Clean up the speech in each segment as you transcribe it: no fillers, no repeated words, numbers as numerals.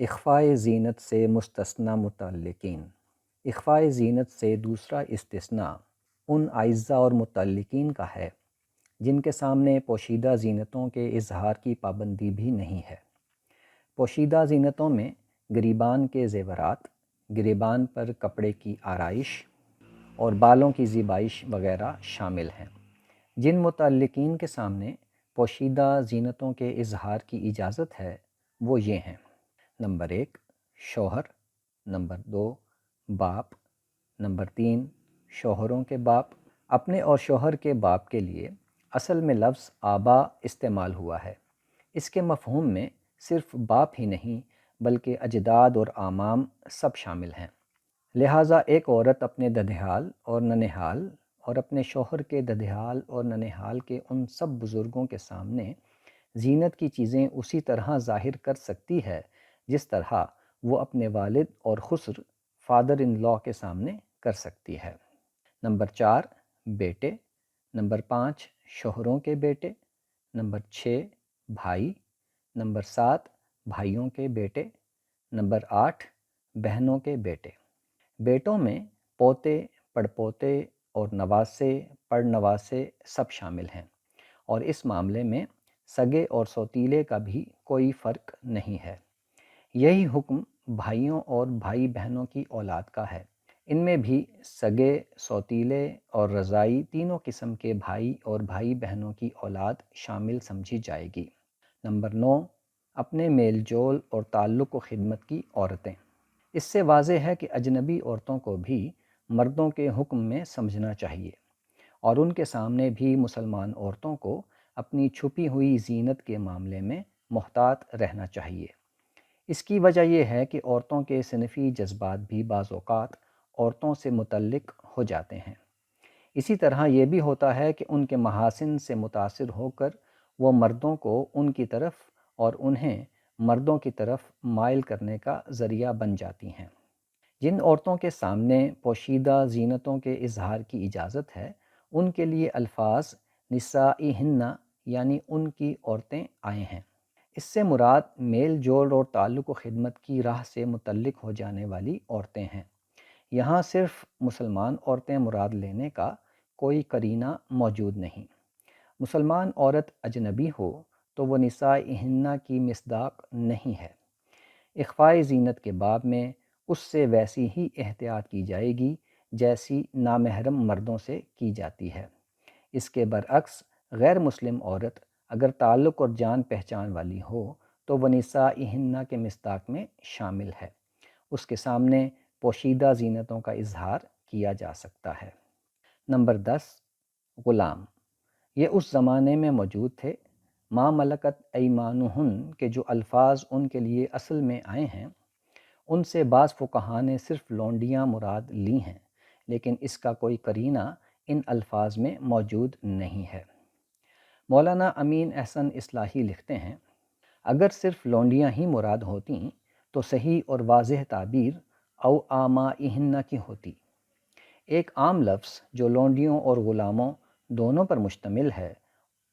اخفائے زینت سے مستثنی متعلقین۔ اخفائے زینت سے دوسرا استثناء ان اعزاء اور متعلقین کا ہے جن کے سامنے پوشیدہ زینتوں کے اظہار کی پابندی بھی نہیں ہے۔ پوشیدہ زینتوں میں گریبان کے زیورات، گریبان پر کپڑے کی آرائش اور بالوں کی زیبائش وغیرہ شامل ہیں۔ جن متعلقین کے سامنے پوشیدہ زینتوں کے اظہار کی اجازت ہے وہ یہ ہیں: نمبر 1 شوہر، نمبر 2 باپ، نمبر 3 شوہروں کے باپ۔ اپنے اور شوہر کے باپ کے لیے اصل میں لفظ آبا استعمال ہوا ہے۔ اس کے مفہوم میں صرف باپ ہی نہیں بلکہ اجداد اور اعمام سب شامل ہیں۔ لہٰذا ایک عورت اپنے ددھیال اور ننھیال اور اپنے شوہر کے ددھیال اور ننھیال کے ان سب بزرگوں کے سامنے زینت کی چیزیں اسی طرح ظاہر کر سکتی ہے جس طرح وہ اپنے والد اور خسر فادر ان لا کے سامنے کر سکتی ہے۔ نمبر 4 بیٹے، نمبر 5 شوہروں کے بیٹے، نمبر 6 بھائی، نمبر 7 بھائیوں کے بیٹے، نمبر 8 بہنوں کے بیٹے۔ بیٹوں میں پوتے، پڑپوتے اور نواسے، پڑنواسے سب شامل ہیں، اور اس معاملے میں سگے اور سوتیلے کا بھی کوئی فرق نہیں ہے۔ یہی حکم بھائیوں اور بھائی بہنوں کی اولاد کا ہے۔ ان میں بھی سگے، سوتیلے اور رضاعی تینوں قسم کے بھائی اور بھائی بہنوں کی اولاد شامل سمجھی جائے گی۔ نمبر 9 اپنے میل جول اور تعلق و خدمت کی عورتیں۔ اس سے واضح ہے کہ اجنبی عورتوں کو بھی مردوں کے حکم میں سمجھنا چاہیے، اور ان کے سامنے بھی مسلمان عورتوں کو اپنی چھپی ہوئی زینت کے معاملے میں محتاط رہنا چاہیے۔ اس کی وجہ یہ ہے کہ عورتوں کے صنفی جذبات بھی بعض اوقات عورتوں سے متعلق ہو جاتے ہیں۔ اسی طرح یہ بھی ہوتا ہے کہ ان کے محاسن سے متاثر ہو کر وہ مردوں کو ان کی طرف اور انہیں مردوں کی طرف مائل کرنے کا ذریعہ بن جاتی ہیں۔ جن عورتوں کے سامنے پوشیدہ زینتوں کے اظہار کی اجازت ہے ان کے لیے الفاظ نسائہن یعنی ان کی عورتیں آئے ہیں۔ اس سے مراد میل جول اور تعلق و خدمت کی راہ سے متعلق ہو جانے والی عورتیں ہیں۔ یہاں صرف مسلمان عورتیں مراد لینے کا کوئی قرینہ موجود نہیں۔ مسلمان عورت اجنبی ہو تو وہ نسائہن کی مصداق نہیں ہے۔ اخفائے زینت کے باب میں اس سے ویسی ہی احتیاط کی جائے گی جیسی نامحرم مردوں سے کی جاتی ہے۔ اس کے برعکس غیر مسلم عورت اگر تعلق اور جان پہچان والی ہو تو وہ نسائہن کے مصداق میں شامل ہے۔ اس کے سامنے پوشیدہ زینتوں کا اظہار کیا جا سکتا ہے۔ نمبر 10 غلام۔ یہ اس زمانے میں موجود تھے۔ ما ملکت ایمانہن کے جو الفاظ ان کے لیے اصل میں آئے ہیں ان سے بعض فقہاء نے صرف لونڈیاں مراد لی ہیں، لیکن اس کا کوئی قرینہ ان الفاظ میں موجود نہیں ہے۔ مولانا امین احسن اصلاحی لکھتے ہیں، اگر صرف لونڈیاں ہی مراد ہوتیں تو صحیح اور واضح تعبیر او آمائہن کی ہوتی۔ ایک عام لفظ جو لونڈیوں اور غلاموں دونوں پر مشتمل ہے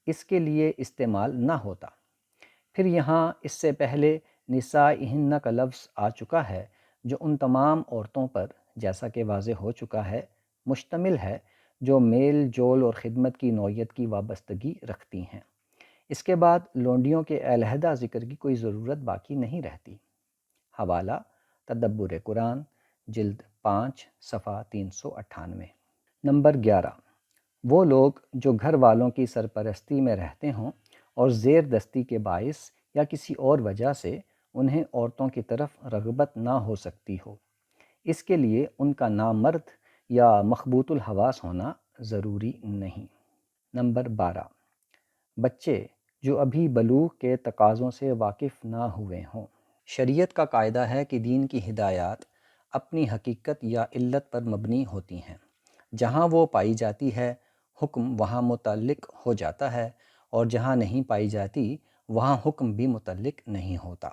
اس کے لیے استعمال نہ ہوتا۔ پھر یہاں اس سے پہلے نسائہن کا لفظ آ چکا ہے جو ان تمام عورتوں پر، جیسا کہ واضح ہو چکا ہے، مشتمل ہے جو میل جول اور خدمت کی نوعیت کی وابستگی رکھتی ہیں۔ اس کے بعد لونڈیوں کے علیحدہ ذکر کی کوئی ضرورت باقی نہیں رہتی۔ حوالہ تدبر قرآن جلد 5 صفحہ 398۔ نمبر 11 وہ لوگ جو گھر والوں کی سرپرستی میں رہتے ہوں اور زیر دستی کے باعث یا کسی اور وجہ سے انہیں عورتوں کی طرف رغبت نہ ہو سکتی ہو، اس کے لیے ان کا نامرد یا مخبوط الحواس ہونا ضروری نہیں۔ نمبر 12 بچے جو ابھی بلوغ کے تقاضوں سے واقف نہ ہوئے ہوں۔ شریعت کا قاعدہ ہے کہ دین کی ہدایات اپنی حقیقت یا علت پر مبنی ہوتی ہیں۔ جہاں وہ پائی جاتی ہے حکم وہاں متعلق ہو جاتا ہے، اور جہاں نہیں پائی جاتی وہاں حکم بھی متعلق نہیں ہوتا۔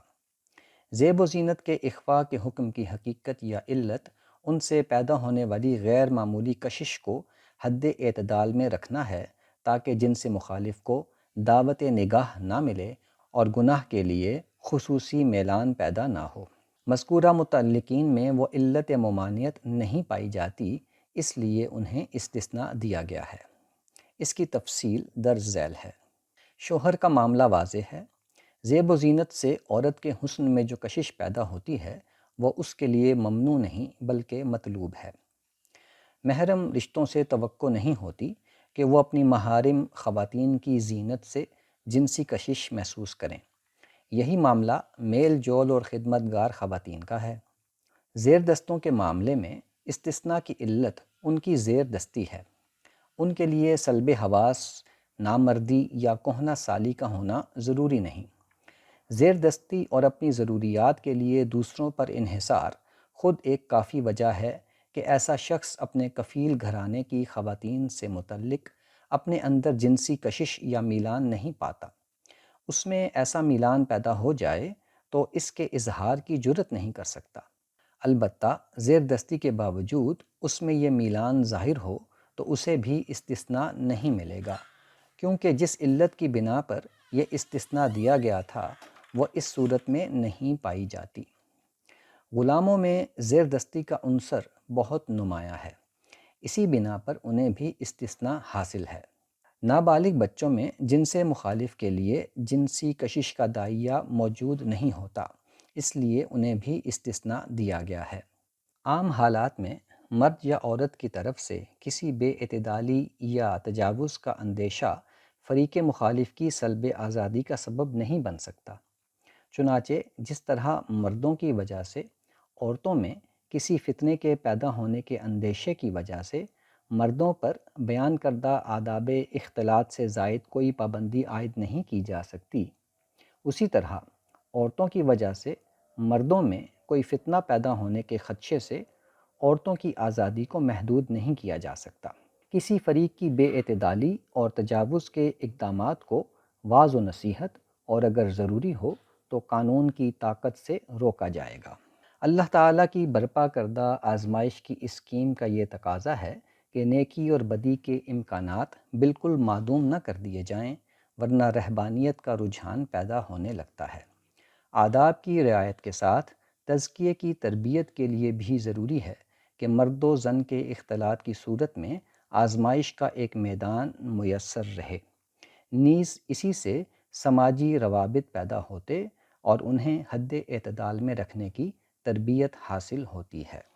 زیب و زینت کے اخفاء کے حکم کی حقیقت یا علت ان سے پیدا ہونے والی غیر معمولی کشش کو حد اعتدال میں رکھنا ہے تاکہ جنس مخالف کو دعوت نگاہ نہ ملے اور گناہ کے لیے خصوصی میلان پیدا نہ ہو۔ مذکورہ متعلقین میں وہ علت ممانعت نہیں پائی جاتی، اس لیے انہیں استثناء دیا گیا ہے۔ اس کی تفصیل درج ذیل ہے۔ شوہر کا معاملہ واضح ہے۔ زیب و زینت سے عورت کے حسن میں جو کشش پیدا ہوتی ہے وہ اس کے لیے ممنوع نہیں بلکہ مطلوب ہے۔ محرم رشتوں سے توقع نہیں ہوتی کہ وہ اپنی محارم خواتین کی زینت سے جنسی کشش محسوس کریں۔ یہی معاملہ میل جول اور خدمت گار خواتین کا ہے۔ زیر دستوں کے معاملے میں استثناء کی علت ان کی زیر دستی ہے۔ ان کے لیے سلب حواس، نامردی یا کہنہ سالی کا ہونا ضروری نہیں۔ زیر دستی اور اپنی ضروریات کے لیے دوسروں پر انحصار خود ایک کافی وجہ ہے کہ ایسا شخص اپنے کفیل گھرانے کی خواتین سے متعلق اپنے اندر جنسی کشش یا میلان نہیں پاتا۔ اس میں ایسا میلان پیدا ہو جائے تو اس کے اظہار کی جرت نہیں کر سکتا۔ البتہ زیر دستی کے باوجود اس میں یہ میلان ظاہر ہو تو اسے بھی استثناء نہیں ملے گا، کیونکہ جس علت کی بنا پر یہ استثناء دیا گیا تھا وہ اس صورت میں نہیں پائی جاتی۔ غلاموں میں زیر دستی کا عنصر بہت نمایاں ہے، اسی بنا پر انہیں بھی استثناء حاصل ہے۔ نابالغ بچوں میں جنس مخالف کے لیے جنسی کشش کا داعیہ موجود نہیں ہوتا، اس لیے انہیں بھی استثناء دیا گیا ہے۔ عام حالات میں مرد یا عورت کی طرف سے کسی بے اعتدالی یا تجاوز کا اندیشہ فریق مخالف کی سلب آزادی کا سبب نہیں بن سکتا۔ چنانچہ جس طرح مردوں کی وجہ سے عورتوں میں کسی فتنے کے پیدا ہونے کے اندیشے کی وجہ سے مردوں پر بیان کردہ آداب اختلاط سے زائد کوئی پابندی عائد نہیں کی جا سکتی، اسی طرح عورتوں کی وجہ سے مردوں میں کوئی فتنہ پیدا ہونے کے خدشے سے عورتوں کی آزادی کو محدود نہیں کیا جا سکتا۔ کسی فریق کی بے اعتدالی اور تجاوز کے اقدامات کو واعظ و نصیحت اور اگر ضروری ہو تو قانون کی طاقت سے روکا جائے گا۔ اللہ تعالیٰ کی برپا کردہ آزمائش کی اس اسکیم کا یہ تقاضا ہے کہ نیکی اور بدی کے امکانات بالکل معدوم نہ کر دیے جائیں، ورنہ رہبانیت کا رجحان پیدا ہونے لگتا ہے۔ آداب کی رعایت کے ساتھ تزکیے کی تربیت کے لیے بھی ضروری ہے کہ مرد و زن کے اختلاط کی صورت میں آزمائش کا ایک میدان میسر رہے، نیز اسی سے سماجی روابط پیدا ہوتے اور انہیں حد اعتدال میں رکھنے کی تربیت حاصل ہوتی ہے۔